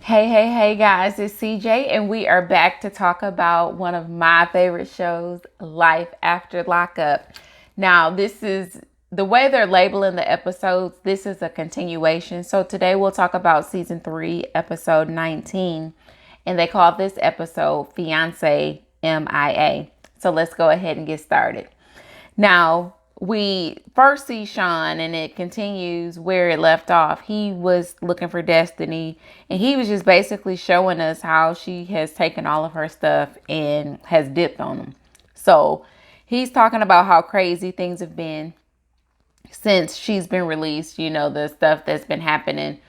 Hey guys, it's CJ, and we are back to talk about one of my favorite shows, Life After Lockup. Now, this is the way they're labeling the episodes, this is a continuation. So, today we'll talk about season 3, episode 19, and they call this episode Fiancee M.I.A. So, let's go ahead and get started. Now, we first see Sean and it continues where it left off. He was looking for Destiny and he was just basically showing us how she has taken all of her stuff and has dipped on them. So he's talking about how crazy things have been since she's been released, the stuff that's been happening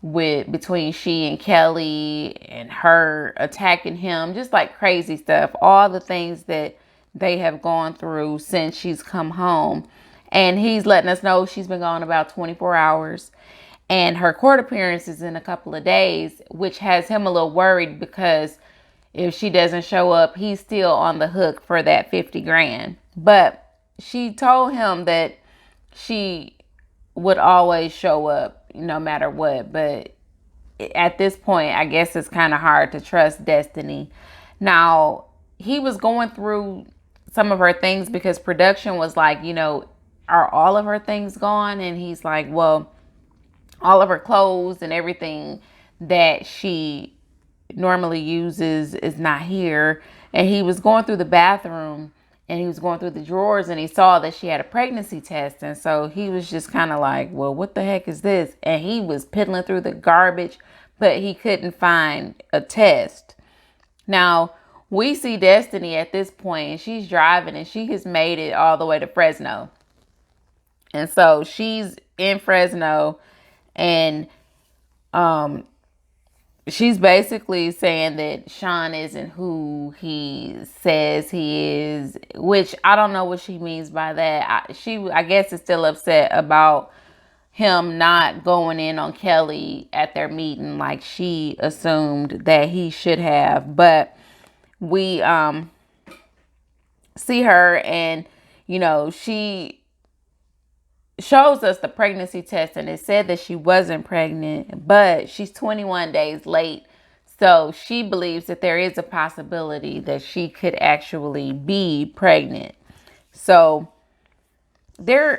with between she and Kelly and her attacking him, just like crazy stuff, all the things that they have gone through since she's come home. And he's letting us know she's been gone about 24 hours and her court appearance is in a couple of days, which has him a little worried because if she doesn't show up, he's still on the hook for that 50 grand. But she told him that she would always show up no matter what. But at this point, I guess it's kind of hard to trust Destiny. Now, he was going through some of her things because production was like, are all of her things gone? And he's like, well, all of her clothes and everything that she normally uses is not here. And he was going through the bathroom and he was going through the drawers and he saw that she had a pregnancy test. And so he was just kind of like, well, what the heck is this? And he was piddling through the garbage, but he couldn't find a test. Now, we see Destiny at this point and she's driving and she has made it all the way to Fresno. And so she's in Fresno and she's basically saying that Sean isn't who he says he is, which I don't know what she means by that. I guess, is still upset about him not going in on Kelly at their meeting like she assumed that he should have. But we see her and, she shows us the pregnancy test and it said that she wasn't pregnant, but she's 21 days late. So she believes that there is a possibility that she could actually be pregnant. So I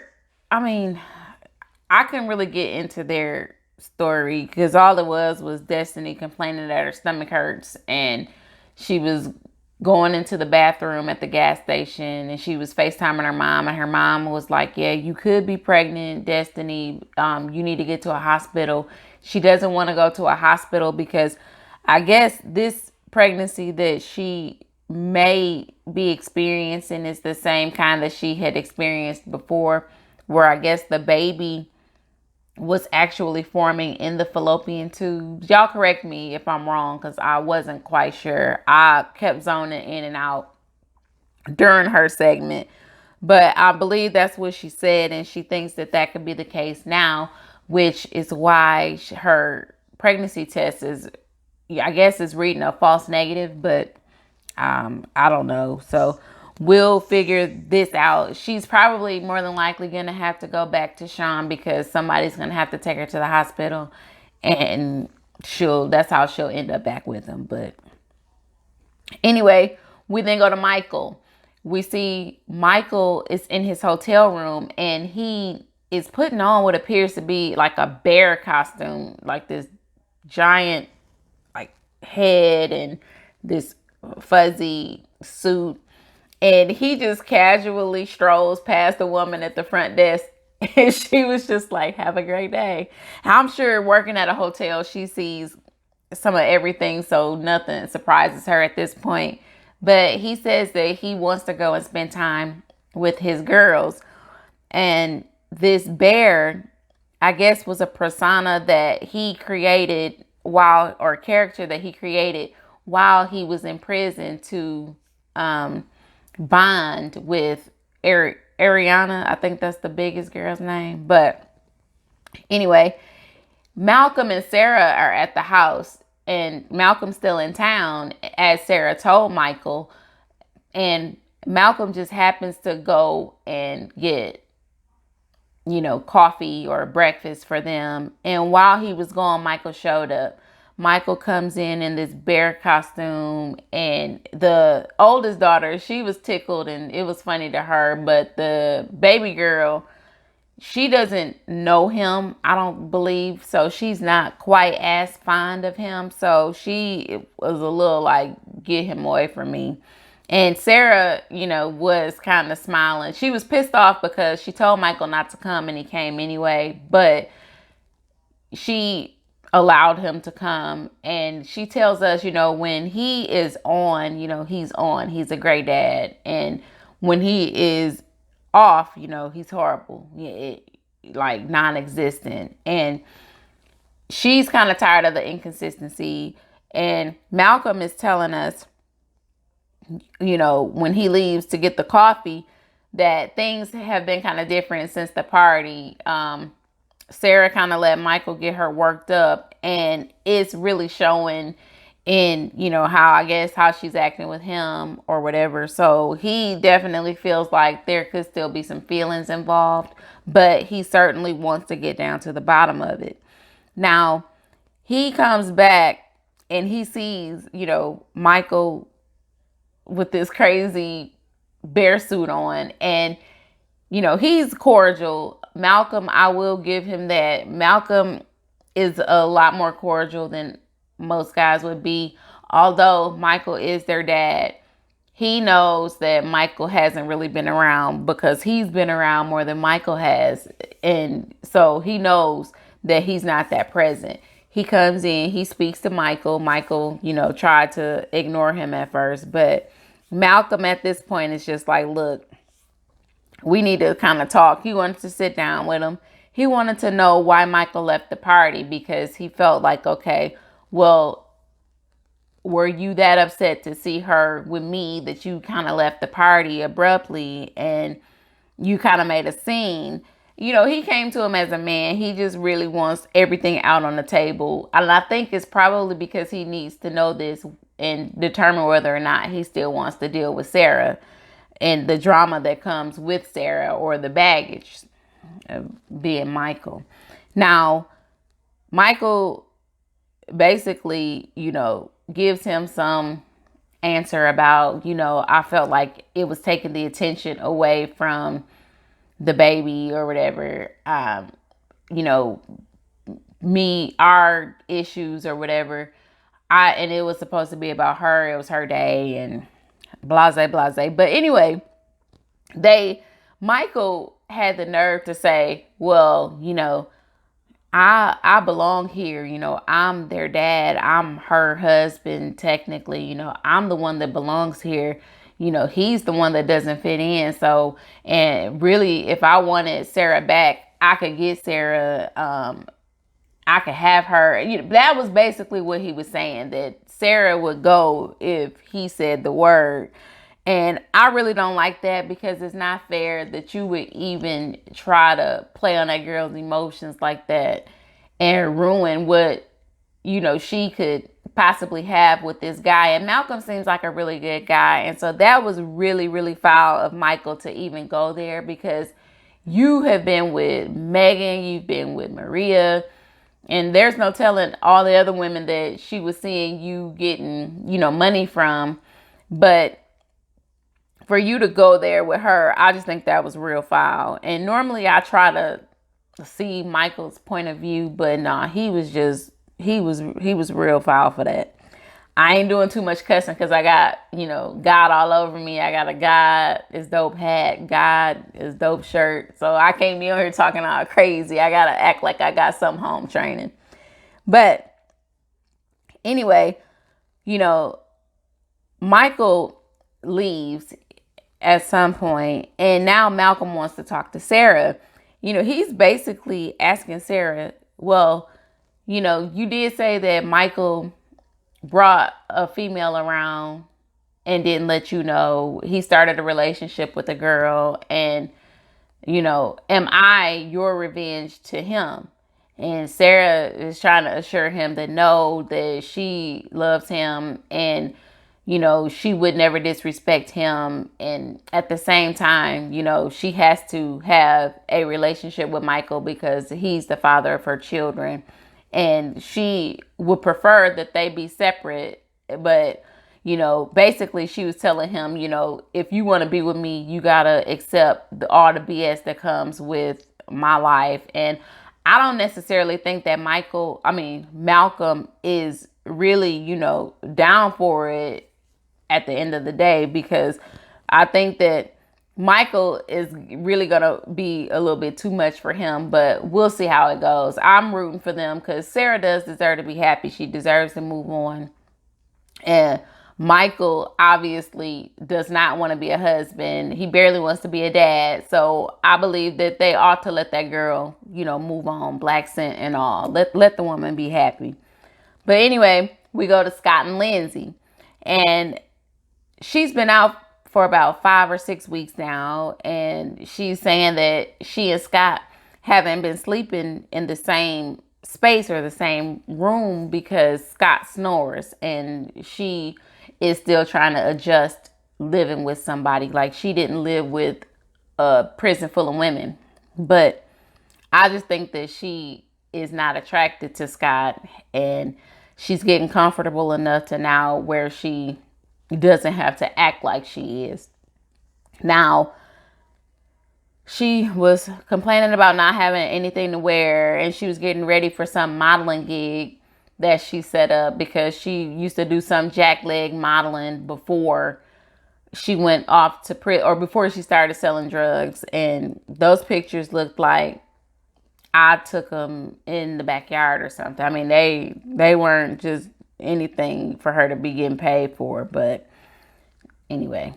couldn't really get into their story because all it was Destiny complaining that her stomach hurts and she was going into the bathroom at the gas station and she was FaceTiming her mom and her mom was like, yeah, you could be pregnant, Destiny. You need to get to a hospital. She doesn't want to go to a hospital because I guess this pregnancy that she may be experiencing is the same kind that she had experienced before, where I guess the baby was actually forming in the fallopian tubes. Y'all correct me if I'm wrong because I wasn't quite sure. I kept zoning in and out during her segment, but I believe that's what she said, and she thinks that that could be the case now, which is why her pregnancy test is, I guess, is reading a false negative, but I don't know. So we'll figure this out. She's probably more than likely going to have to go back to Sean because somebody's going to have to take her to the hospital and that's how she'll end up back with him. But anyway, we then go to Michael. We see Michael is in his hotel room and he is putting on what appears to be like a bear costume, like this giant like head and this fuzzy suit, and he just casually strolls past the woman at the front desk and she was just like, have a great day. I'm sure working at a hotel she sees some of everything, so nothing surprises her at this point. But he says that he wants to go and spend time with his girls, and this bear, I guess, was a persona that he created or character that he created while he was in prison to bond with Ariana. I think that's the biggest girl's name. But anyway, Malcolm and Sarah are at the house and Malcolm's still in town, as Sarah told Michael. And Malcolm just happens to go and get, coffee or breakfast for them. And while he was gone, Michael showed up. Michael comes in this bear costume, and the oldest daughter, she was tickled and it was funny to her, but the baby girl, she doesn't know him, I don't believe, so she's not quite as fond of him. So she was a little like, get him away from me. And Sarah, was kind of smiling. She was pissed off because she told Michael not to come and he came anyway, but she allowed him to come. And she tells us, when he is on, he's on. He's a great dad. And when he is off, he's horrible. Like non-existent. And she's kind of tired of the inconsistency. And Malcolm is telling us, when he leaves to get the coffee, that things have been kind of different since the party. Sarah kind of let Michael get her worked up, and it's really showing in, how she's acting with him or whatever. So he definitely feels like there could still be some feelings involved, but he certainly wants to get down to the bottom of it. Now, he comes back and he sees, Michael with this crazy bear suit on, and he's cordial. Malcolm, I will give him that. Malcolm is a lot more cordial than most guys would be. Although Michael is their dad, he knows that Michael hasn't really been around because he's been around more than Michael has. And so he knows that he's not that present. He comes in, he speaks to Michael. Michael, tried to ignore him at first, but Malcolm at this point is just like, look, we need to kind of talk. He wanted to sit down with him. He wanted to know why Michael left the party, because he felt like, okay, well, were you that upset to see her with me that you kind of left the party abruptly and you kind of made a scene? He came to him as a man. He just really wants everything out on the table. And I think it's probably because he needs to know this and determine whether or not he still wants to deal with Sarah and the drama that comes with Sarah, or the baggage of being Michael. Now, Michael basically, gives him some answer about, I felt like it was taking the attention away from the baby or whatever, our issues or whatever. And it was supposed to be about her. It was her day and blase, blase. But anyway, Michael had the nerve to say, well, I belong here. I'm their dad. I'm her husband, technically. I'm the one that belongs here. He's the one that doesn't fit in. So, and really, if I wanted Sarah back, I could get Sarah. I could have her. That was basically what he was saying, that Sarah would go if he said the word. And I really don't like that, because it's not fair that you would even try to play on that girl's emotions like that and ruin what, she could possibly have with this guy. And Malcolm seems like a really good guy. And so that was really, really foul of Michael to even go there, because you have been with Megan, you've been with Maria, and there's no telling all the other women that she was seeing you getting, money from. But for you to go there with her, I just think that was real foul. And normally I try to see Michael's point of view, but nah, he was real foul for that. I ain't doing too much cussing because I got, God all over me. I got a God is dope hat, God is dope shirt. So I can't be on here talking all crazy. I got to act like I got some home training. But anyway, Michael leaves at some point, and now Malcolm wants to talk to Sarah. He's basically asking Sarah, well, you did say that Michael brought a female around and didn't let you know. He started a relationship with a girl, and, am I your revenge to him? And Sarah is trying to assure him that no, that she loves him, and she would never disrespect him. And at the same time, she has to have a relationship with Michael because he's the father of her children. and she would prefer that they be separate. But basically she was telling him, if you want to be with me, you gotta accept all the BS that comes with my life. And I don't necessarily think that Malcolm is really, down for it at the end of the day, because I think that Michael is really going to be a little bit too much for him, but we'll see how it goes. I'm rooting for them because Sarah does deserve to be happy. She deserves to move on. And Michael obviously does not want to be a husband. He barely wants to be a dad. So I believe that they ought to let that girl, move on, black scent and all. Let the woman be happy. But anyway, we go to Scott and Lindsay. And she's been out for about 5 or 6 weeks now. And she's saying that she and Scott haven't been sleeping in the same space or the same room because Scott snores, and she is still trying to adjust living with somebody. Like, she didn't live with a prison full of women. But I just think that she is not attracted to Scott, and she's getting comfortable enough to now where she doesn't have to act like she is. Now, she was complaining about not having anything to wear, and she was getting ready for some modeling gig that she set up because she used to do some jackleg modeling before she went off to prison, or before she started selling drugs. And those pictures looked like I took them in the backyard or something. I mean, they weren't just anything for her to be getting paid for. But anyway,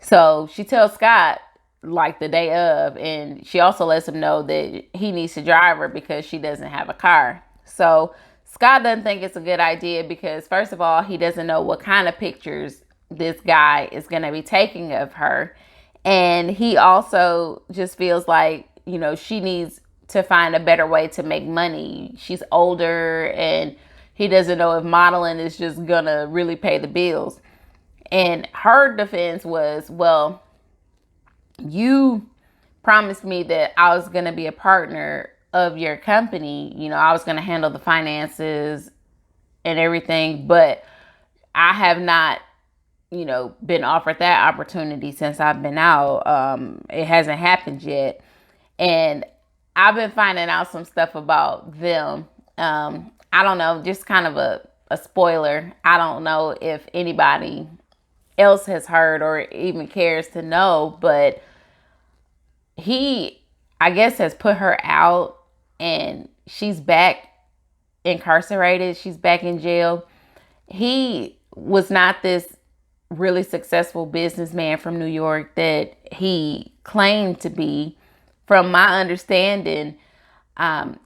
so she tells Scott like the day of, and she also lets him know that he needs to drive her because she doesn't have a car. So Scott doesn't think it's a good idea because, first of all, he doesn't know what kind of pictures this guy is going to be taking of her. And he also just feels like, she needs to find a better way to make money. She's older, and he doesn't know if modeling is just going to really pay the bills. And her defense was, well, you promised me that I was going to be a partner of your company. I was going to handle the finances and everything, but I have not, been offered that opportunity since I've been out. It hasn't happened yet. And I've been finding out some stuff about them. I don't know, just kind of a spoiler. I don't know if anybody else has heard or even cares to know, but he, I guess, has put her out, and she's back incarcerated. She's back in jail. He was not this really successful businessman from New York that he claimed to be. From my understanding,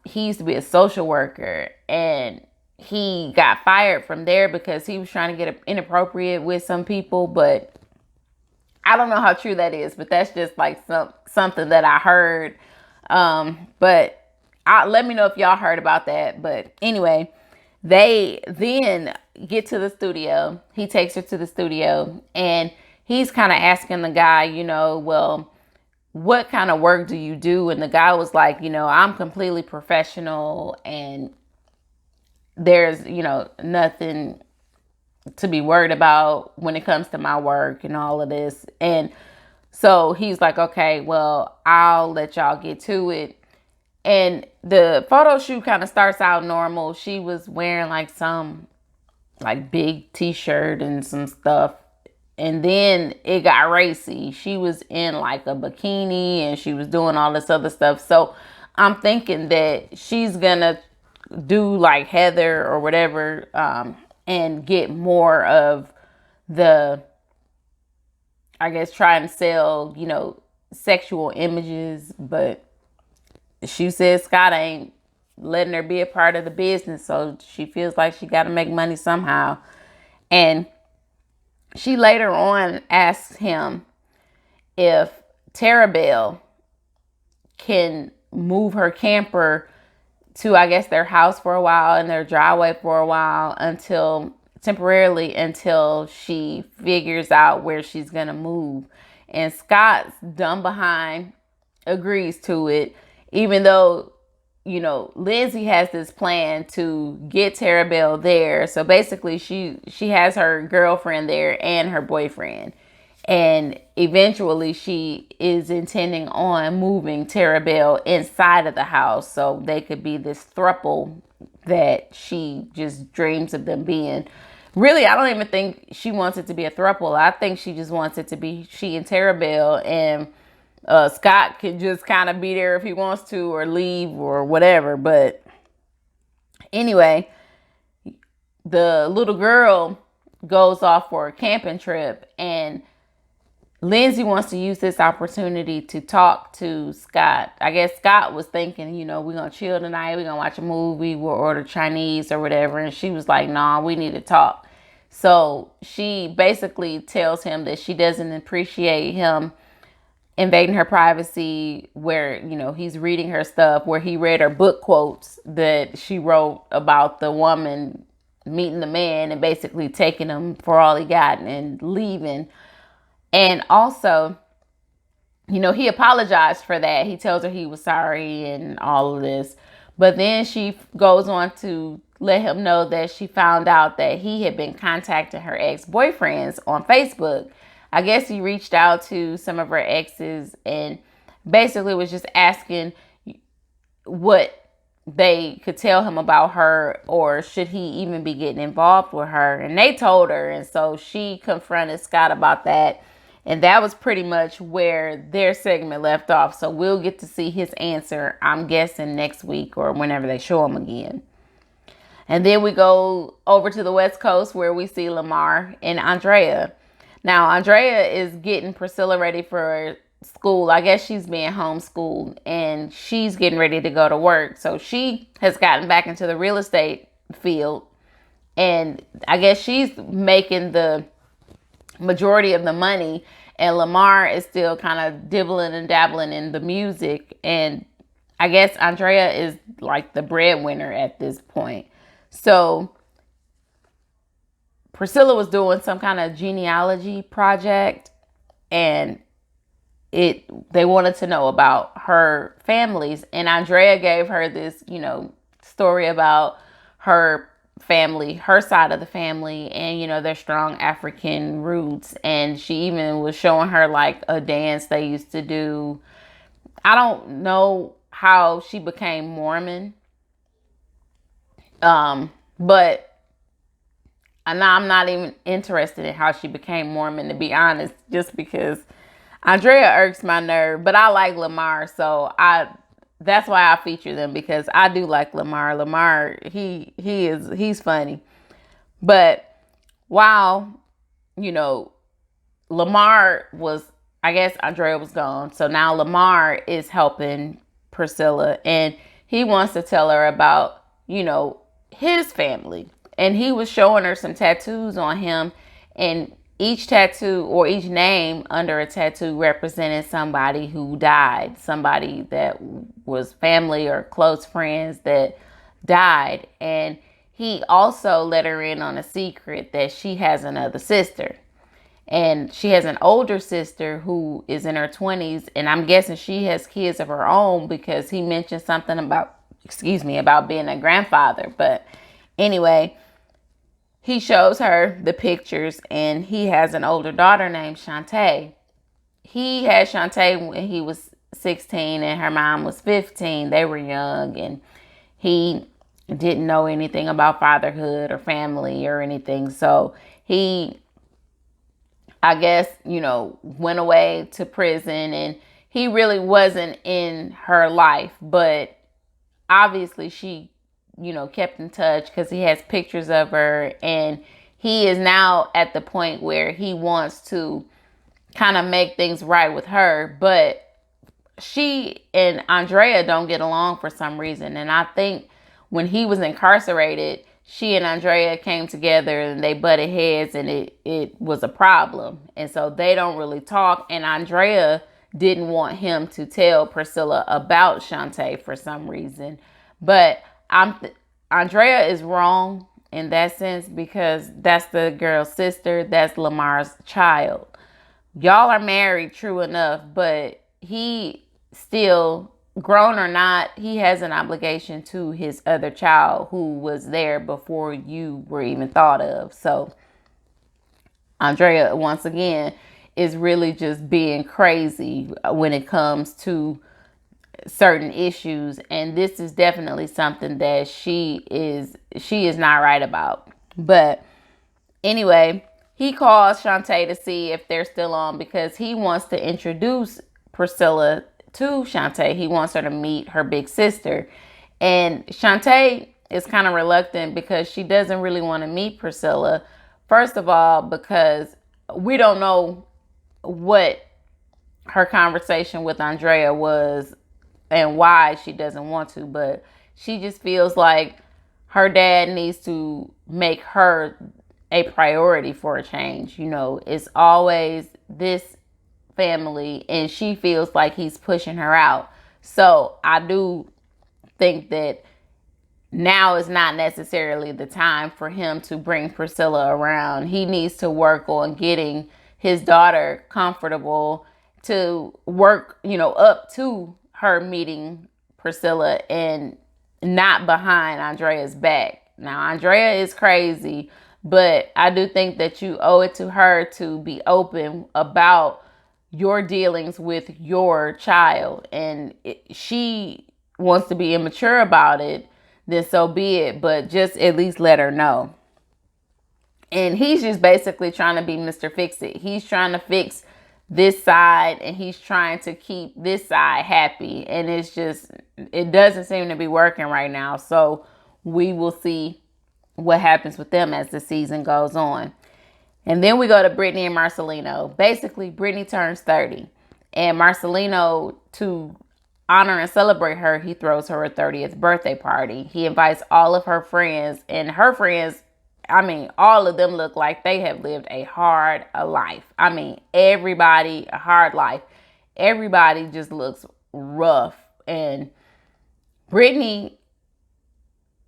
he used to be a social worker, and he got fired from there because he was trying to get inappropriate with some people. But I don't know how true that is, but that's just like something that I heard. But let me know if y'all heard about that. But anyway, they then get to the studio. He takes her to the studio, and he's kind of asking the guy, well, what kind of work do you do? And the guy was like, I'm completely professional, and there's, nothing to be worried about when it comes to my work and all of this. And so he's like, okay, well, I'll let y'all get to it. And the photo shoot kind of starts out normal. She was wearing like some like big t-shirt and some stuff. And then it got racy. She was in like a bikini, and she was doing all this other stuff. So I'm thinking that she's gonna do like Heather or whatever, and get more of the, I guess, trying to sell, sexual images. But she says Scott ain't letting her be a part of the business, so she feels like she got to make money somehow. And she later on asks him if Tarabelle can move her camper to, I guess, their house for a while and their driveway for a while temporarily until she figures out where she's going to move. And Scott's dumb behind agrees to it, even though Lindsay has this plan to get Terabelle there. So basically she has her girlfriend there and her boyfriend. And eventually she is intending on moving Terabelle inside of the house so they could be this throuple that she just dreams of them being. Really, I don't even think she wants it to be a throuple. I think she just wants it to be she and Terabelle, and Scott can just kind of be there if he wants to or leave or whatever. But anyway, the little girl goes off for a camping trip, and Lindsay wants to use this opportunity to talk to Scott. I guess Scott was thinking, we're going to chill tonight. We're going to watch a movie. We'll order Chinese or whatever. And she was like, nah, we need to talk. So she basically tells him that she doesn't appreciate him invading her privacy, where, he's reading her stuff, where he read her book quotes that she wrote about the woman meeting the man and basically taking him for all he got and leaving. And also, he apologized for that. He tells her he was sorry and all of this. But then she goes on to let him know that she found out that he had been contacting her ex-boyfriends on Facebook. I guess he reached out to some of her exes and basically was just asking what they could tell him about her, or should he even be getting involved with her. And they told her. And so she confronted Scott about that. And that was pretty much where their segment left off. So we'll get to see his answer, I'm guessing, next week or whenever they show him again. And then we go over to the West Coast where we see Lamar and Andrea. Now, Andrea is getting Priscilla ready for school. I guess she's being homeschooled and she's getting ready to go to work. So she has gotten back into the real estate field. And I guess she's making the majority of the money, and Lamar is still kind of dibbling and dabbling in the music. And I guess Andrea is like the breadwinner at this point. So Priscilla was doing some kind of genealogy project, and they wanted to know about her families, and Andrea gave her this story about her family, her side of the family, and their strong African roots. And she even was showing her like a dance they used to do. I don't know how she became Mormon, but I'm not even interested in how she became Mormon, to be honest, just because Andrea irks my nerve. But I like Lamar, so that's why I feature them, because I do like Lamar. Lamar, he's funny. But while, Lamar was, I guess Andrea was gone. So now Lamar is helping Priscilla, and he wants to tell her about, his family. And he was showing her some tattoos on him, and each tattoo or each name under a tattoo represented somebody who died, somebody that was family or close friends that died. And he also let her in on a secret that she has another sister. And she has an older sister who is in her 20s. And I'm guessing she has kids of her own, because he mentioned something about being a grandfather. But anyway, he shows her the pictures, and he has an older daughter named Shantae. He had Shantae when he was 16 and her mom was 15. They were young, and he didn't know anything about fatherhood or family or anything. So he, I guess, went away to prison, and he really wasn't in her life. But obviously she kept in touch, because he has pictures of her, and he is now at the point where he wants to kind of make things right with her. But she and Andrea don't get along for some reason. And I think when he was incarcerated, she and Andrea came together and they butted heads, and it was a problem. And so they don't really talk. And Andrea didn't want him to tell Priscilla about Shantae for some reason. But Andrea is wrong in that sense, because that's the girl's sister. That's Lamar's child. Y'all are married, true enough, but he still grown or not, he has an obligation to his other child who was there before you were even thought of. So Andrea, once again, is really just being crazy when it comes to certain issues, and this is definitely something that she is not right about. But anyway, he calls Shantae to see if they're still on because he wants to introduce Priscilla to Shantae. He wants her to meet her big sister. And Shantae is kind of reluctant because she doesn't really want to meet Priscilla. First of all, because we don't know what her conversation with Andrea was and why she doesn't want to, but she just feels like her dad needs to make her a priority for a change. It's always this family, and she feels like he's pushing her out. So I do think that now is not necessarily the time for him to bring Priscilla around. He needs to work on getting his daughter comfortable to work, up to her meeting Priscilla and not behind Andrea's back. Now, Andrea is crazy, but I do think that you owe it to her to be open about your dealings with your child. And she wants to be immature about it, then so be it. But just at least let her know. And he's just basically trying to be Mr. Fix-It. He's trying to fix this side, and he's trying to keep this side happy. And it doesn't seem to be working right now. So we will see what happens with them as the season goes on. And then we go to Brittany and Marcelino. Basically, Brittany turns 30. And Marcelino, to honor and celebrate her, he throws her a 30th birthday party. He invites all of her friends. And her friends, all of them look like they have lived a hard life. Everybody, a hard life. Everybody just looks rough. And Brittany,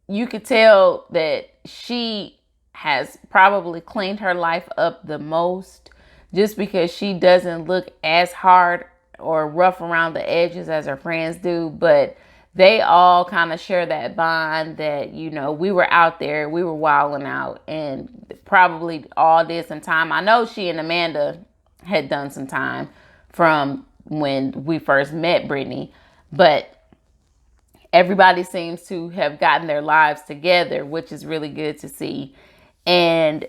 you could tell that she has probably cleaned her life up the most, just because she doesn't look as hard or rough around the edges as her friends do. But they all kind of share that bond that, we were out there, we were wilding out, and probably all did some time. I know she and Amanda had done some time from when we first met Brittany, but everybody seems to have gotten their lives together, which is really good to see. And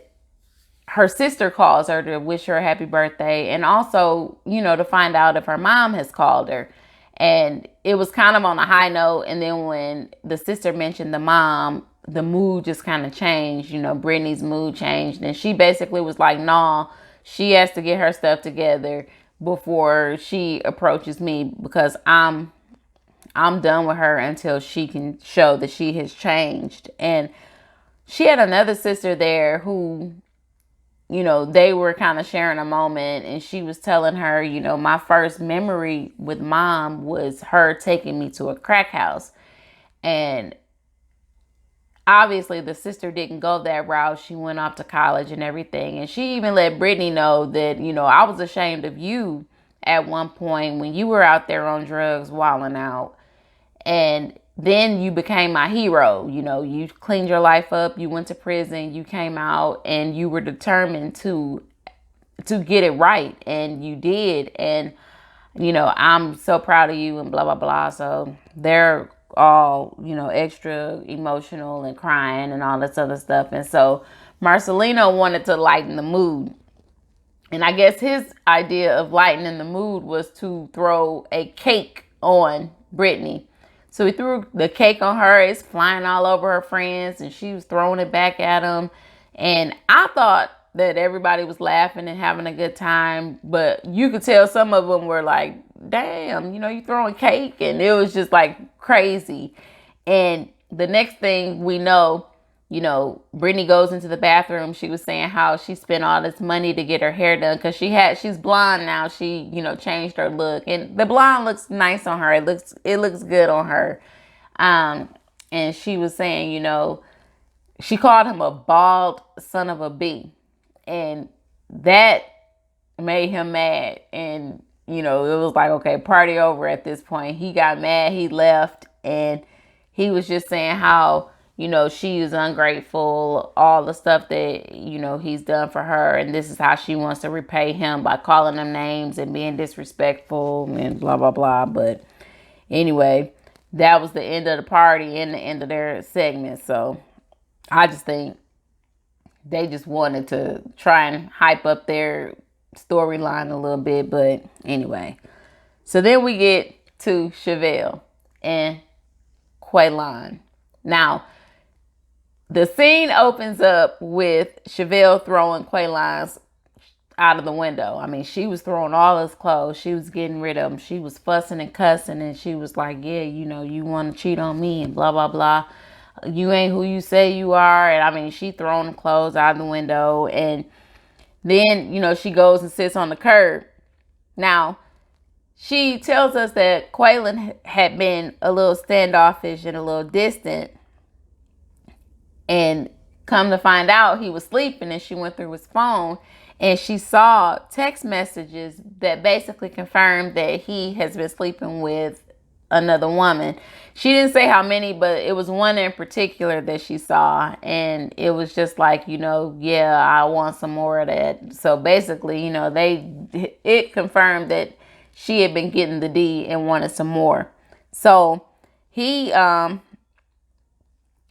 her sister calls her to wish her a happy birthday, and also, to find out if her mom has called her. And it was kind of on a high note. And then when the sister mentioned the mom, the mood just kind of changed. Brittany's mood changed. And she basically was like, nah, she has to get her stuff together before she approaches me, because I'm done with her until she can show that she has changed. And she had another sister there who, they were kind of sharing a moment, and she was telling her, my first memory with mom was her taking me to a crack house. And obviously the sister didn't go that route. She went off to college and everything. And she even let Brittany know that, I was ashamed of you at one point when you were out there on drugs, wilding out. And then you became my hero. You cleaned your life up. You went to prison. You came out, and you were determined to get it right. And you did. And, I'm so proud of you, and blah, blah, blah. So they're all, extra emotional and crying and all this other stuff. And so Marcelino wanted to lighten the mood. And I guess his idea of lightening the mood was to throw a cake on Brittany. So he threw the cake on her. It's flying all over her friends, and she was throwing it back at him. And I thought that everybody was laughing and having a good time, but you could tell some of them were like, damn, you throwing cake. And it was just like crazy. And the next thing we know, Brittany goes into the bathroom. She was saying how she spent all this money to get her hair done because she's blonde now. She, changed her look, and the blonde looks nice on her. It looks good on her. And she was saying, she called him a bald son of a bee, and that made him mad. And it was like, okay, party over at this point. He got mad, he left, and he was just saying how, she is ungrateful, all the stuff that, he's done for her, and this is how she wants to repay him by calling them names and being disrespectful and blah, blah, blah. But anyway, that was the end of the party and the end of their segment. So I just think they just wanted to try and hype up their storyline a little bit. But anyway, so then we get to Chevelle and Quaylon. Now, the scene opens up with Chevelle throwing Quaylon's out of the window. I mean, she was throwing all his clothes. She was getting rid of him. She was fussing and cussing, and she was like, yeah, you want to cheat on me and blah, blah, blah. You ain't who you say you are. And I mean, she throwing the clothes out the window. And then, she goes and sits on the curb. Now, she tells us that Quaylon had been a little standoffish and a little distant. And come to find out, he was sleeping, and she went through his phone and she saw text messages that basically confirmed that he has been sleeping with another woman. She didn't say how many, but it was one in particular that she saw, and it was just like, yeah, I want some more of that. So basically, it confirmed that she had been getting the D and wanted some more. So he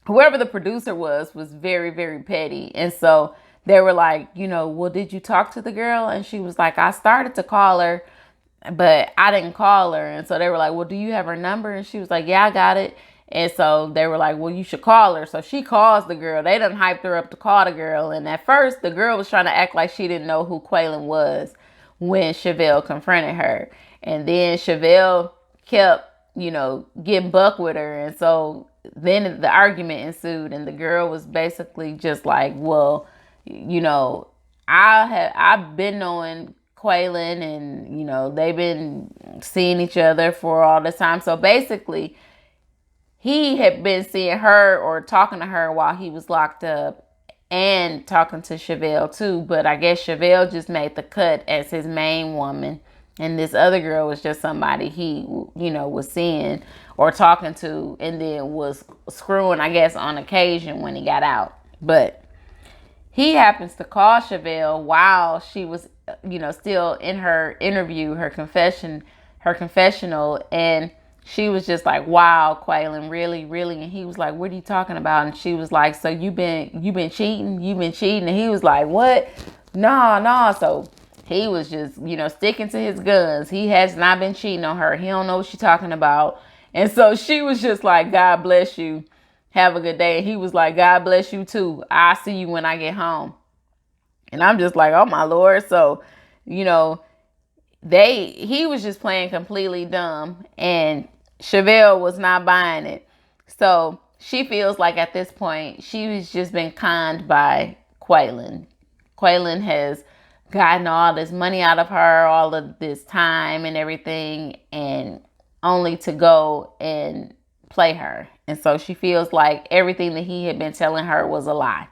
whoever the producer was very, very petty. And so they were like, well, did you talk to the girl? And she was like, I started to call her, but I didn't call her. And so they were like, well, do you have her number? And she was like, yeah, I got it. And so they were like, well, you should call her. So she calls the girl. They done hyped her up to call the girl. And at first, the girl was trying to act like she didn't know who Quaylon was when Chevelle confronted her. And then Chevelle kept, getting buck with her. And so then the argument ensued, and the girl was basically just like, well, I've been knowing Quaylon, and they've been seeing each other for all this time. So basically, he had been seeing her or talking to her while he was locked up, and talking to Chevelle too. But I guess Chevelle just made the cut as his main woman, and this other girl was just somebody he was seeing or talking to, and then was screwing, I guess, on occasion when he got out. But he happens to call Chevelle while she was, still in her interview, her confessional, and she was just like, wow, Quaylon, really, really? And he was like, what are you talking about? And she was like, so you've been cheating? You've been cheating? And he was like, what? No. So he was just, sticking to his guns. He has not been cheating on her. He don't know what she's talking about. And so she was just like, God bless you. Have a good day. And he was like, God bless you too. I'll see you when I get home. And I'm just like, oh my Lord. So, he was just playing completely dumb, and Chevelle was not buying it. So she feels like at this point, she's just been conned by Quaylon. Quaylon has gotten all this money out of her, all of this time and everything, and only to go and play her. And so she feels like everything that he had been telling her was a lie.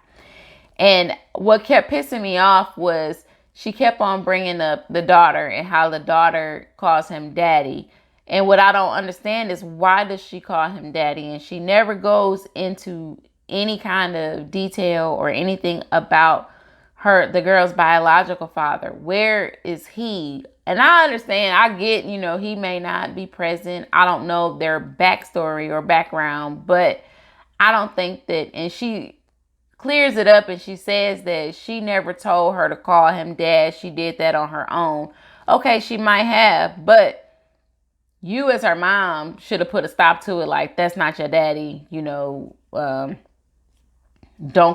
And what kept pissing me off was she kept on bringing up the daughter and how the daughter calls him daddy. And what I don't understand is, why does she call him daddy? And she never goes into any kind of detail or anything about the girl's biological father. Where is he? And I understand, I get, he may not be present. I don't know their backstory or background, but I don't think that, and she clears it up and she says that she never told her to call him dad. She did that on her own. Okay, she might have, but you as her mom should have put a stop to it. Like, that's not your daddy, don't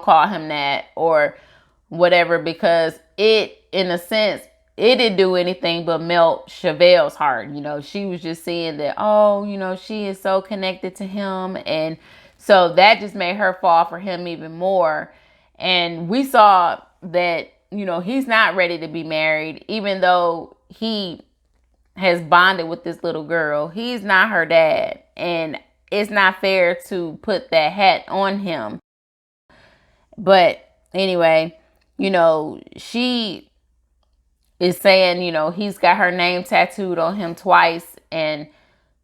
call him that or whatever, because it, in a sense, it didn't do anything but melt Chevelle's heart. She was just seeing that, she is so connected to him. And so that just made her fall for him even more. And we saw that, he's not ready to be married, even though he has bonded with this little girl. He's not her dad. And it's not fair to put that hat on him. But anyway, she is saying, he's got her name tattooed on him twice, and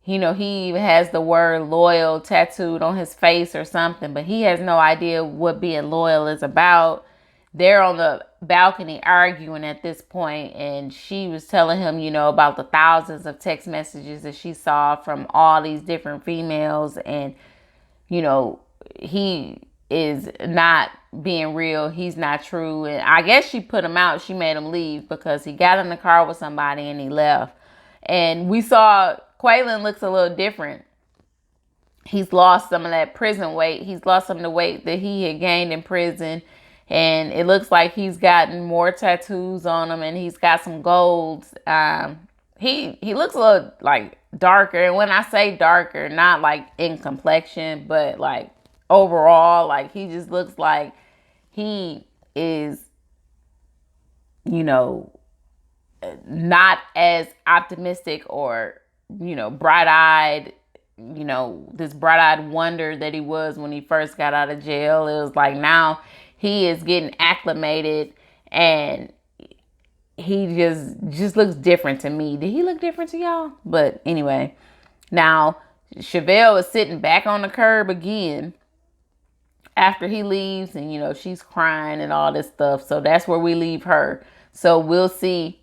he even has the word loyal tattooed on his face or something, but he has no idea what being loyal is about. They're on the balcony arguing at this point, and she was telling him, about the thousands of text messages that she saw from all these different females, and he is not being real. He's not true. And I guess she put him out. She made him leave because he got in the car with somebody and he left. And we saw Quaylen looks a little different. He's lost some of that prison weight. He's lost some of the weight that he had gained in prison. And it looks like he's gotten more tattoos on him, and he's got some golds. He looks a little like darker. And when I say darker, not like in complexion, but like overall, like he just looks like he is, not as optimistic or, bright-eyed, this bright-eyed wonder that he was when he first got out of jail. It was like now he is getting acclimated, and he just looks different to me. Did he look different to y'all? But anyway, now Chevelle is sitting back on the curb again after he leaves, and she's crying and all this stuff. So that's where we leave her. So we'll see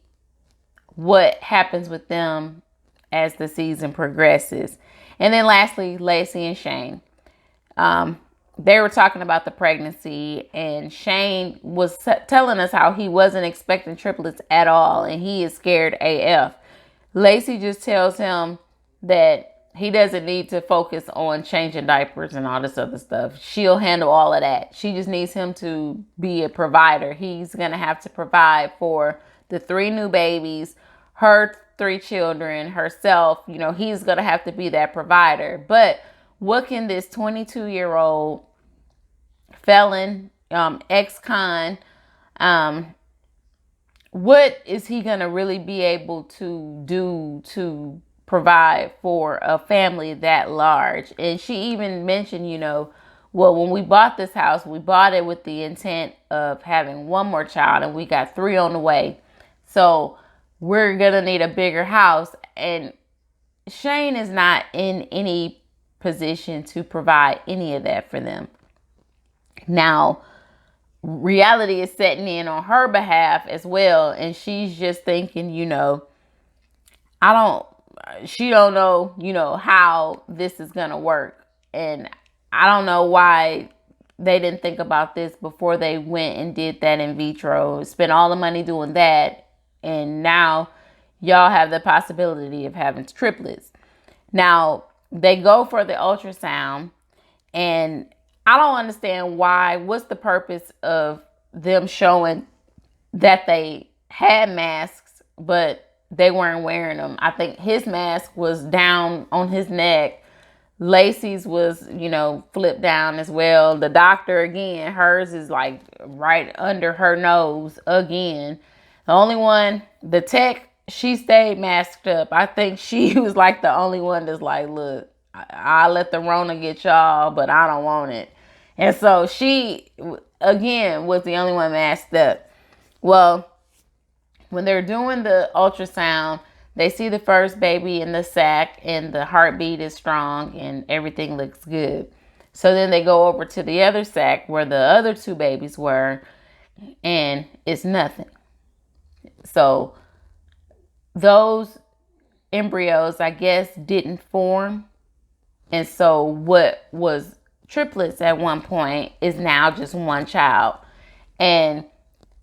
what happens with them as the season progresses. And then lastly, Lacey and Shane. They were talking about the pregnancy, and Shane was telling us how he wasn't expecting triplets at all, and he is scared AF. Lacey just tells him that he doesn't need to focus on changing diapers and all this other stuff. She'll handle all of that. She just needs him to be a provider. He's going to have to provide for the 3 new babies, her 3 children, herself. He's going to have to be that provider. But what can this 22-year-old felon, ex-con, what is he going to really be able to do to provide for a family that large? And she even mentioned, well, when we bought this house, we bought it with the intent of having 1 more child, and we got 3 on the way. So we're going to need a bigger house. And Shane is not in any position to provide any of that for them. Now, reality is setting in on her behalf as well. And she's just thinking, she don't know, how this is going to work. And I don't know why they didn't think about this before they went and did that in vitro, spent all the money doing that. And now y'all have the possibility of having triplets. Now they go for the ultrasound, and I don't understand why. What's the purpose of them showing that they had masks, but they weren't wearing them? I think his mask was down on his neck. Lacey's was, flipped down as well. The doctor, again, hers is like right under her nose again. The only one, the tech, she stayed masked up. I think she was like the only one that's like, look, I'll let the Rona get y'all, but I don't want it. And so she, again, was the only one masked up. Well, when they're doing the ultrasound, they see the first baby in the sac, and the heartbeat is strong and everything looks good. So then they go over to the other sac where the other 2 babies were, and it's nothing. So those embryos, I guess, didn't form. And so what was triplets at one point is now just 1 child. And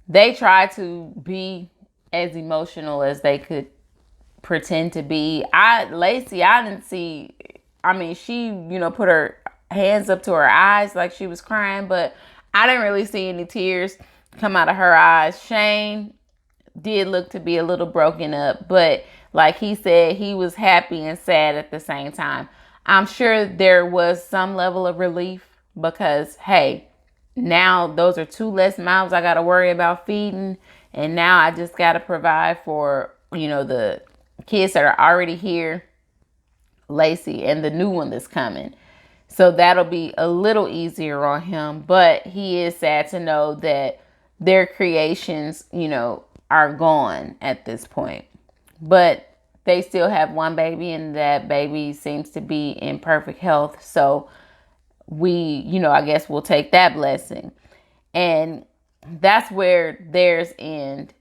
they tried to be as emotional as they could pretend to be. Lacey, I didn't see, she, put her hands up to her eyes like she was crying, but I didn't really see any tears come out of her eyes. Shane did look to be a little broken up, but like he said, he was happy and sad at the same time. I'm sure there was some level of relief because, hey, now those are 2 less mouths I got to worry about feeding. And now I just got to provide for, the kids that are already here, Lacey, and the new one that's coming. So that'll be a little easier on him. But he is sad to know that their creations, are gone at this point. But they still have one baby, and that baby seems to be in perfect health. So we, I guess we'll take that blessing. And that's where theirs end.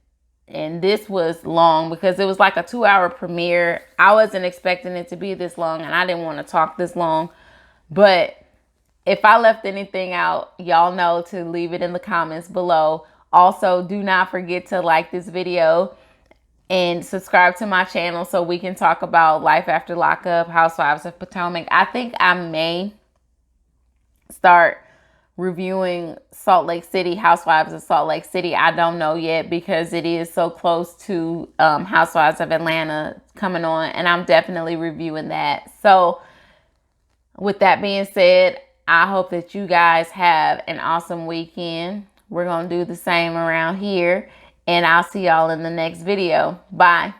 And this was long because it was like a 2-hour premiere. I wasn't expecting it to be this long, and I didn't want to talk this long. But if I left anything out, y'all know to leave it in the comments below. Also, do not forget to like this video and subscribe to my channel so we can talk about Life After Lockup, Housewives of Potomac. I think I may start reviewing Salt Lake City, Housewives of Salt Lake City. I don't know yet because it is so close to Housewives of Atlanta coming on, and I'm definitely reviewing that. So with that being said, I hope that you guys have an awesome weekend. We're going to do the same around here, and I'll see y'all in the next video. Bye.